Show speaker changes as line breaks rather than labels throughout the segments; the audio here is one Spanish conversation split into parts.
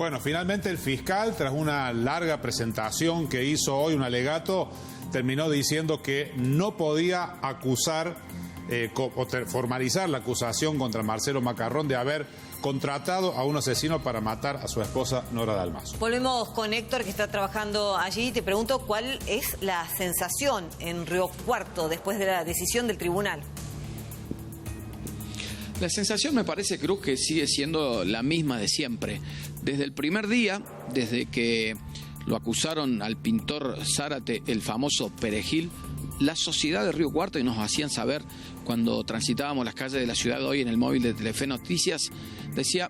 Bueno, finalmente el fiscal, tras una larga presentación que hizo hoy, un alegato, terminó diciendo que no podía acusar o formalizar la acusación contra Marcelo Macarrón de haber contratado a un asesino para matar a su esposa Nora Dalmazo.
Volvemos con Héctor, que está trabajando allí. Te pregunto cuál es la sensación en Río Cuarto después de la decisión del tribunal.
La sensación me parece, Cruz, que sigue siendo la misma de siempre. Desde el primer día, desde que lo acusaron al pintor Zárate, el famoso Perejil, la sociedad de Río Cuarto, y nos hacían saber cuando transitábamos las calles de la ciudad hoy en el móvil de Telefe Noticias, decía,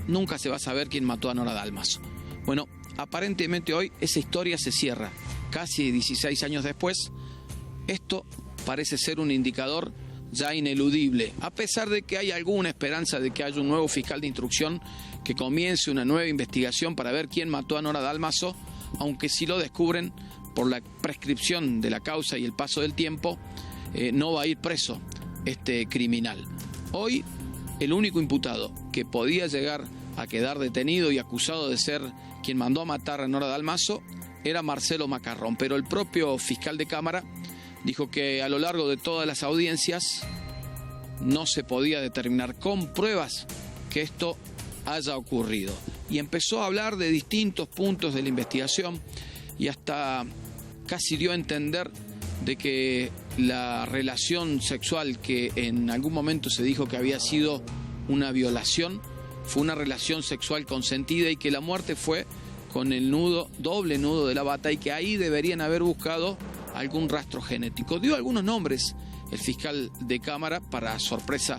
nunca se va a saber quién mató a Nora Dalmazo. Bueno, aparentemente hoy esa historia se cierra. Casi 16 años después, esto parece ser un indicador ya ineludible, a pesar de que hay alguna esperanza de que haya un nuevo fiscal de instrucción que comience una nueva investigación para ver quién mató a Nora Dalmazo, aunque si lo descubren, por la prescripción de la causa y el paso del tiempo, no va a ir preso este criminal. Hoy, el único imputado que podía llegar a quedar detenido y acusado de ser quien mandó a matar a Nora Dalmazo era Marcelo Macarrón, pero el propio fiscal de Cámara dijo que a lo largo de todas las audiencias no se podía determinar con pruebas que esto haya ocurrido. Y empezó a hablar de distintos puntos de la investigación y hasta casi dio a entender de que la relación sexual que en algún momento se dijo que había sido una violación fue una relación sexual consentida y que la muerte fue con el nudo, doble nudo de la bata, y que ahí deberían haber buscado algún rastro genético. Dio algunos nombres el fiscal de Cámara, para sorpresa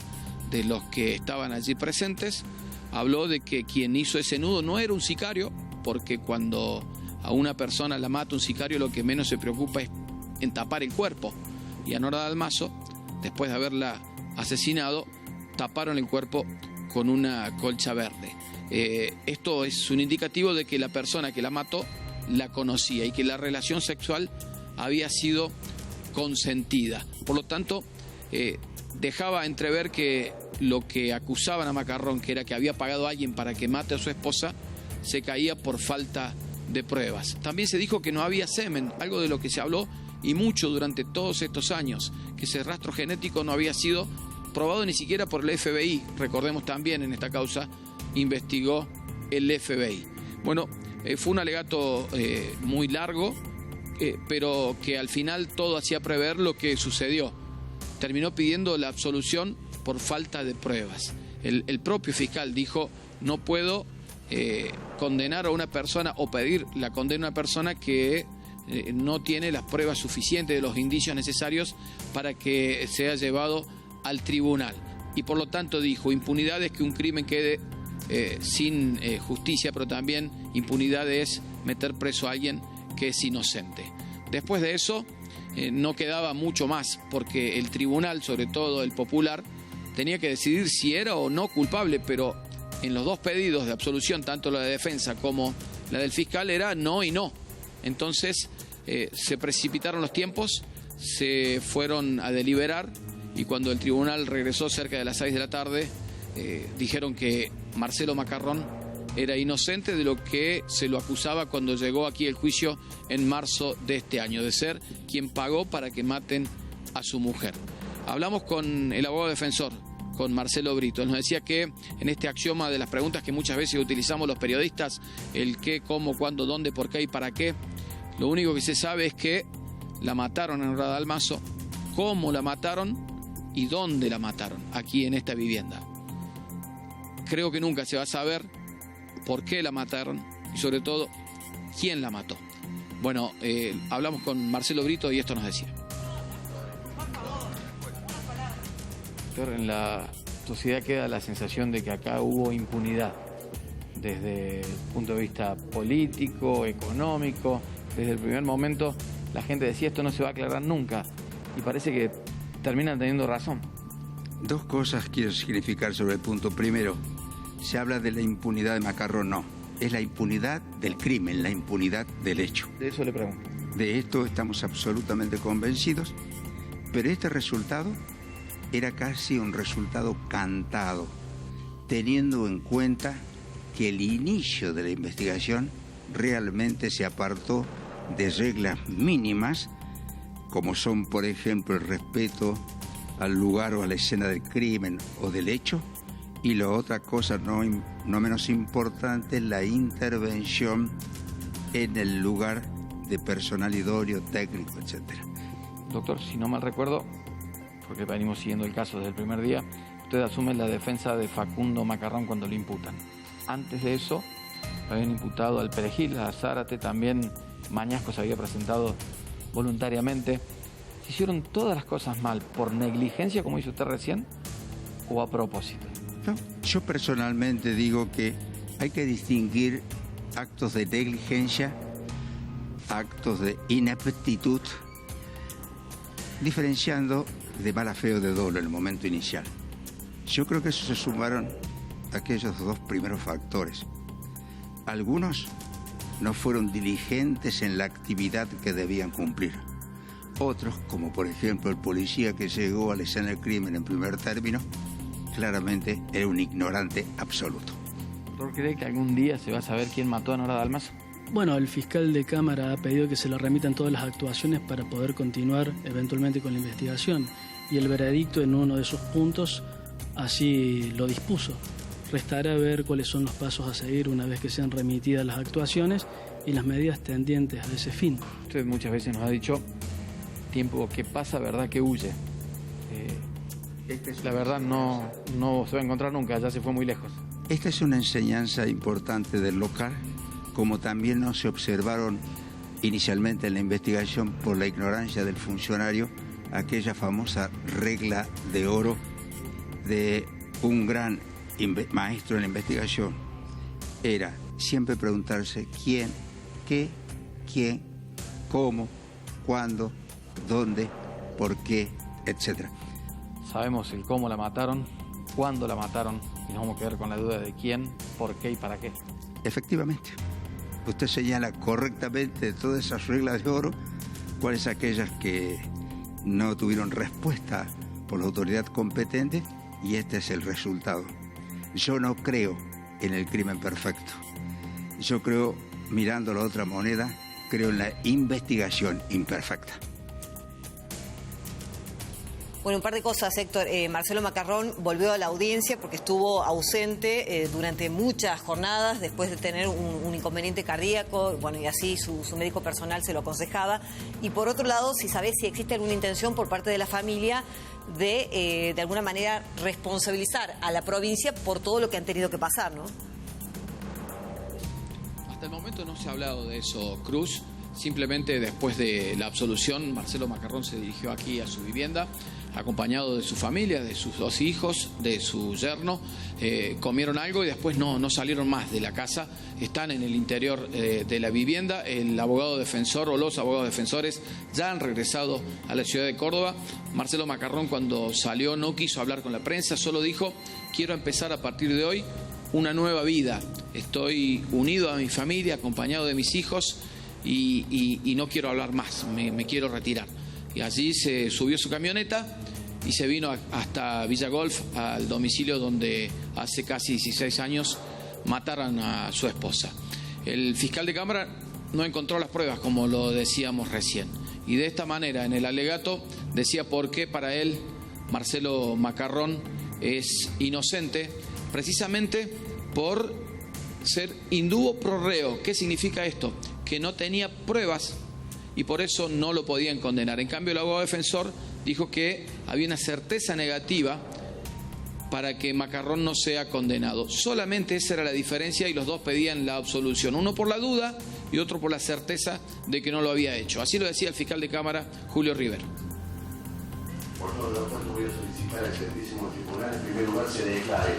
de los que estaban allí presentes. Habló de que quien hizo ese nudo no era un sicario, porque cuando a una persona la mata un sicario lo que menos se preocupa es en tapar el cuerpo. Y a Nora Dalmazo, después de haberla asesinado, taparon el cuerpo con una colcha verde. Esto es un indicativo de que la persona que la mató la conocía y que la relación sexual había sido consentida. Por lo tanto, dejaba entrever que lo que acusaban a Macarrón, que era que había pagado a alguien para que mate a su esposa, se caía por falta de pruebas. También se dijo que no había semen, algo de lo que se habló y mucho durante todos estos años, que ese rastro genético no había sido probado ni siquiera por el FBI. Recordemos también, en esta causa investigó el FBI. Bueno, fue un alegato muy largo, pero que al final todo hacía prever lo que sucedió. Terminó pidiendo la absolución por falta de pruebas. El propio fiscal dijo, no puedo condenar a una persona o pedir la condena a una persona que no tiene las pruebas suficientes de los indicios necesarios para que sea llevado al tribunal. Y por lo tanto dijo, impunidad es que un crimen quede sin justicia, pero también impunidad es meter preso a alguien que es inocente. Después de eso no quedaba mucho más, porque el tribunal, sobre todo el popular, tenía que decidir si era o no culpable, pero en los dos pedidos de absolución, tanto la de defensa como la del fiscal, era no y no. Entonces se precipitaron los tiempos, se fueron a deliberar, y cuando el tribunal regresó cerca de las 6 de la tarde, dijeron que Marcelo Macarrón era inocente de lo que se lo acusaba cuando llegó aquí el juicio en marzo de este año, de ser quien pagó para que maten a su mujer. Hablamos con el abogado defensor, con Marcelo Brito. Él nos decía que en este axioma de las preguntas que muchas veces utilizamos los periodistas, el qué, cómo, cuándo, dónde, por qué y para qué, lo único que se sabe es que la mataron a Nora Dalmazo, cómo la mataron y dónde la mataron, aquí en esta vivienda. Creo que nunca se va a saber por qué la mataron y sobre todo quién la mató. Bueno, hablamos con Marcelo Brito y esto nos decía. En la sociedad queda la sensación de que acá hubo impunidad desde el punto de vista político, económico. Desde el primer momento la gente decía esto no se va a aclarar nunca, y parece que terminan teniendo razón.
Dos cosas quiero significar sobre el punto. Primero, se habla de la impunidad de Macarrón, no. Es la impunidad del crimen, la impunidad del hecho.
De eso le pregunto.
De esto estamos absolutamente convencidos, pero este resultado era casi un resultado cantado, teniendo en cuenta que el inicio de la investigación realmente se apartó de reglas mínimas, como son, por ejemplo, el respeto al lugar o a la escena del crimen o del hecho, y la otra cosa no menos importante, la intervención en el lugar de personal idóneo, técnico, etc.
Doctor, si no mal recuerdo, porque venimos siguiendo el caso desde el primer día, usted asume la defensa de Facundo Macarrón cuando lo imputan. Antes de eso, habían imputado al Perejil, a Zárate, también Mañasco se había presentado voluntariamente. ¿Se hicieron todas las cosas mal por negligencia, como dice usted recién, o a propósito?
No, yo personalmente digo que hay que distinguir actos de negligencia, actos de ineptitud, diferenciando de mala fe o de dolo en el momento inicial. Yo creo que eso se sumaron aquellos dos primeros factores. Algunos no fueron diligentes en la actividad que debían cumplir. Otros, como por ejemplo el policía que llegó a la escena del crimen en primer término, claramente era un ignorante absoluto.
¿Doctor cree que algún día se va a saber quién mató a Nora Dalmazo?
Bueno, el fiscal de Cámara ha pedido que se le remitan todas las actuaciones para poder continuar eventualmente con la investigación. Y el veredicto en uno de esos puntos así lo dispuso. Restará ver cuáles son los pasos a seguir una vez que sean remitidas las actuaciones y las medidas tendientes a ese fin.
Usted muchas veces nos ha dicho, tiempo que pasa, verdad que huye. La verdad no se va a encontrar nunca, ya se fue muy lejos.
Esta es una enseñanza importante del local, como también no se observaron inicialmente en la investigación por la ignorancia del funcionario aquella famosa regla de oro de un gran maestro en la investigación. Era siempre preguntarse quién, qué, quién, cómo, cuándo, dónde, por qué, etc.
Sabemos el cómo la mataron, cuándo la mataron, y nos vamos a quedar con la duda de quién, por qué y para qué.
Efectivamente. Usted señala correctamente de todas esas reglas de oro, cuáles aquellas que no tuvieron respuesta por la autoridad competente, y este es el resultado. Yo no creo en el crimen perfecto. Yo creo, mirando la otra moneda, creo en la investigación imperfecta.
Bueno, un par de cosas, Héctor. Marcelo Macarrón volvió a la audiencia porque estuvo ausente durante muchas jornadas después de tener un inconveniente cardíaco, bueno, y así su médico personal se lo aconsejaba. Y por otro lado, si sabés si existe alguna intención por parte de la familia de alguna manera responsabilizar a la provincia por todo lo que han tenido que pasar, ¿no?
Hasta el momento no se ha hablado de eso, Cruz. Simplemente después de la absolución, Marcelo Macarrón se dirigió aquí a su vivienda, acompañado de su familia, de sus dos hijos, de su yerno. Comieron algo y después no salieron más de la casa. Están en el interior de la vivienda. El abogado defensor o los abogados defensores ya han regresado a la ciudad de Córdoba. Marcelo Macarrón, cuando salió, no quiso hablar con la prensa, solo dijo: quiero empezar a partir de hoy una nueva vida. Estoy unido a mi familia, acompañado de mis hijos, y no quiero hablar más, me quiero retirar. Y allí se subió su camioneta y se vino hasta Villa Golf, al domicilio donde hace casi 16 años mataron a su esposa. El fiscal de Cámara no encontró las pruebas, como lo decíamos recién, y de esta manera en el alegato decía por qué para él Marcelo Macarrón es inocente, precisamente por ser indúo pro reo. ¿Qué significa esto? Que no tenía pruebas y por eso no lo podían condenar. En cambio, el abogado defensor dijo que había una certeza negativa para que Macarrón no sea condenado. Solamente esa era la diferencia y los dos pedían la absolución. Uno por la duda y otro por la certeza de que no lo había hecho. Así lo decía el fiscal de Cámara, Julio River.
Por todo lo cual voy a solicitar al Sentísimo Tribunal, en primer lugar, se declare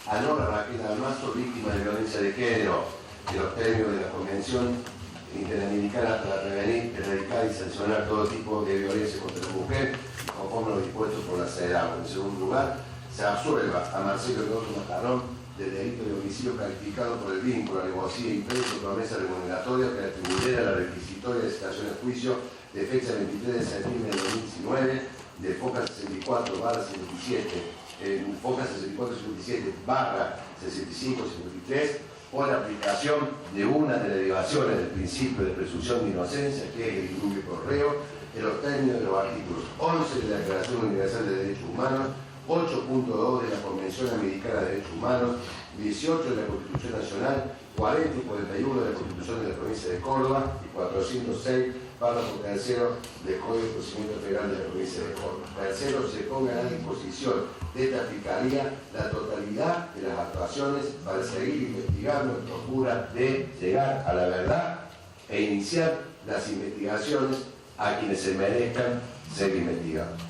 a Nora Raquel Dalmazo víctima de violencia de género, de los términos de la Convención Interamericana para prevenir, erradicar y sancionar todo tipo de violencia contra la mujer, conforme lo dispuesto por la CEDAW. En segundo lugar, se absuelva a Marcelo Macarrón del delito de homicidio calificado por el vínculo, alevosía y preso, promesa remuneratoria que atribuyera la requisitoria de citación de juicio de fecha 23 de septiembre de 2019 de FOCA 64/57, FOCA 64/57/6553, o la aplicación de una de las derivaciones del principio de presunción de inocencia, que es el indulto por reo, en los términos de los artículos 11 de la Declaración Universal de Derechos Humanos, 8.2 de la Convención Americana de Derechos Humanos, 18 de la Constitución Nacional, 40 y 41 de la Constitución de la Provincia de Córdoba y 406, párrafo tercero del Código de Procedimiento Federal de la Provincia de Córdoba. Tercero, se ponga a disposición de esta Fiscalía la totalidad de las actuaciones para seguir investigando en procura de llegar a la verdad e iniciar las investigaciones a quienes se merezcan ser investigados.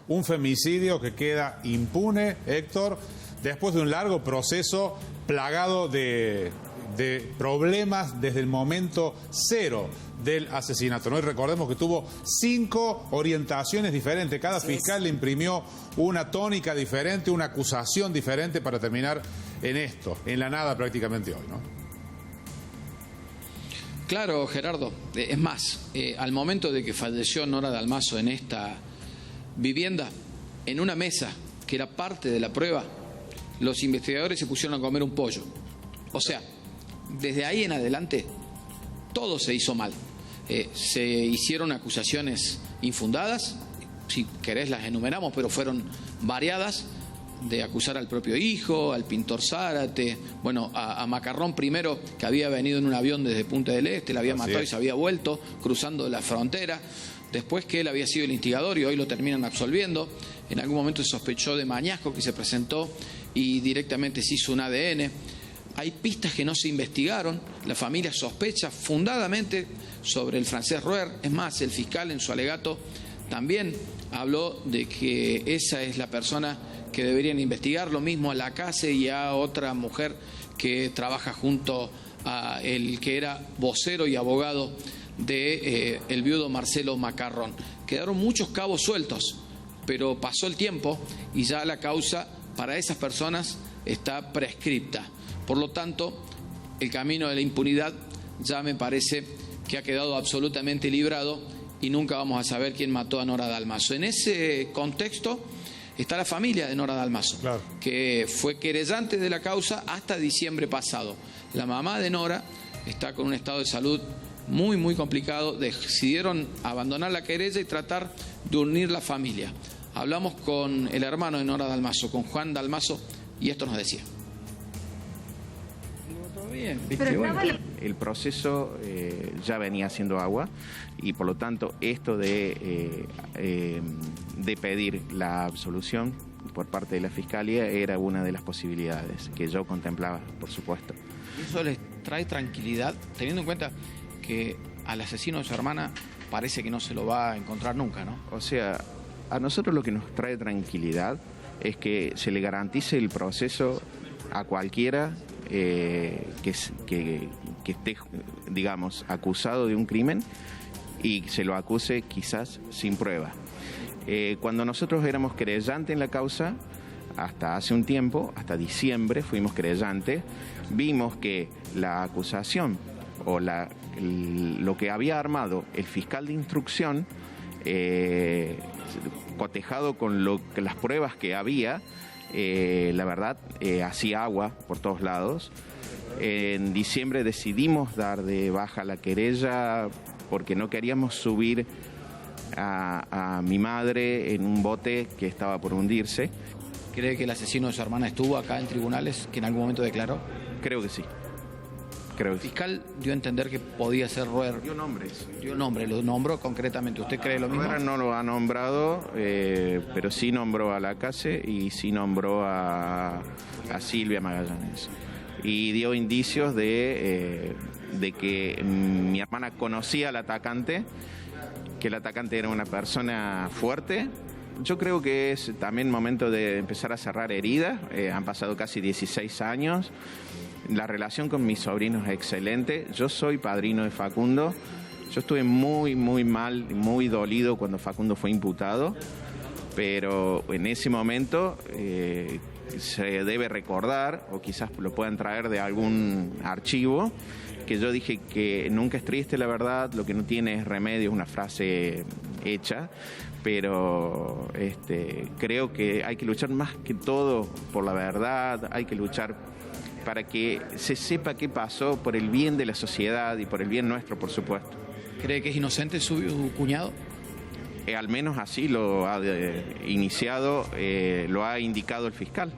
Un femicidio que queda impune, Héctor, después de un largo proceso plagado de problemas desde el momento cero del asesinato, ¿no? Y recordemos que tuvo 5 orientaciones diferentes, cada fiscal le imprimió una tónica diferente, una acusación diferente para terminar en esto, en la nada prácticamente hoy, ¿no?
Claro, Gerardo. Es más, al momento de que falleció Nora Dalmaso en esta vivienda, en una mesa que era parte de la prueba, los investigadores se pusieron a comer un pollo. O sea, desde ahí en adelante todo se hizo mal. Se hicieron acusaciones infundadas, si querés las enumeramos, pero fueron variadas, de acusar al propio hijo, al pintor Zárate, bueno, a Macarrón primero, que había venido en un avión desde Punta del Este, la había matado y se había vuelto cruzando la frontera. Después que él había sido el instigador y hoy lo terminan absolviendo. En algún momento se sospechó de Mañasco, que se presentó y directamente se hizo un ADN. Hay pistas que no se investigaron. La familia sospecha fundadamente sobre el francés Roer. Es más, el fiscal en su alegato también habló de que esa es la persona que deberían investigar. Lo mismo a Lacase y a otra mujer que trabaja junto a el que era vocero y abogado de el viudo Marcelo Macarrón. Quedaron muchos cabos sueltos, pero pasó el tiempo y ya la causa para esas personas está prescripta. Por lo tanto, el camino de la impunidad ya me parece que ha quedado absolutamente librado y nunca vamos a saber quién mató a Nora Dalmaso. En ese contexto está la familia de Nora Dalmaso, claro, que fue querellante de la causa hasta diciembre pasado. La mamá de Nora está con un estado de salud muy complicado. Decidieron abandonar la querella y tratar de unir la familia. Hablamos con el hermano de Nora Dalmaso, con Juan Dalmaso, y esto nos decía.
Todo bien, ¿viste? Bueno, el proceso ya venía haciendo agua y por lo tanto esto de pedir la absolución por parte de la Fiscalía era una de las posibilidades que yo contemplaba, por supuesto.
¿Eso les trae tranquilidad, teniendo en cuenta que al asesino de su hermana parece que no se lo va a encontrar nunca, ¿no?
O sea, a nosotros lo que nos trae tranquilidad es que se le garantice el proceso a cualquiera que esté, digamos, acusado de un crimen y se lo acuse quizás sin prueba. Cuando nosotros éramos querellantes en la causa, hasta hace un tiempo, hasta diciembre fuimos querellantes, vimos que la acusación o lo que había armado el fiscal de instrucción, cotejado con las pruebas que había, la verdad, hacía agua por todos lados. En diciembre decidimos dar de baja la querella porque no queríamos subir a mi madre en un bote que estaba por hundirse.
¿Cree que el asesino de su hermana estuvo acá en tribunales, que en algún momento declaró?
Creo que sí.
El fiscal dio a entender que podía ser Roer.
Dio nombres.
Dio nombre, lo nombró concretamente. ¿Usted cree lo mismo?
Roer no lo ha nombrado, pero sí nombró a Lacase y sí nombró a Silvia Magallanes. Y dio indicios de que mi hermana conocía al atacante, que el atacante era una persona fuerte. Yo creo que es también momento de empezar a cerrar heridas. Han pasado casi 16 años. La relación con mis sobrinos es excelente. Yo soy padrino de Facundo. Yo estuve muy mal, muy dolido cuando Facundo fue imputado, pero en ese momento se debe recordar, o quizás lo puedan traer de algún archivo, que yo dije que nunca es triste la verdad, lo que no tiene es remedio, es una frase hecha, pero creo que hay que luchar más que todo por la verdad, hay que luchar para que se sepa qué pasó por el bien de la sociedad y por el bien nuestro, por supuesto.
¿Cree que es inocente su cuñado?
Al menos así lo ha iniciado, lo ha indicado el fiscal.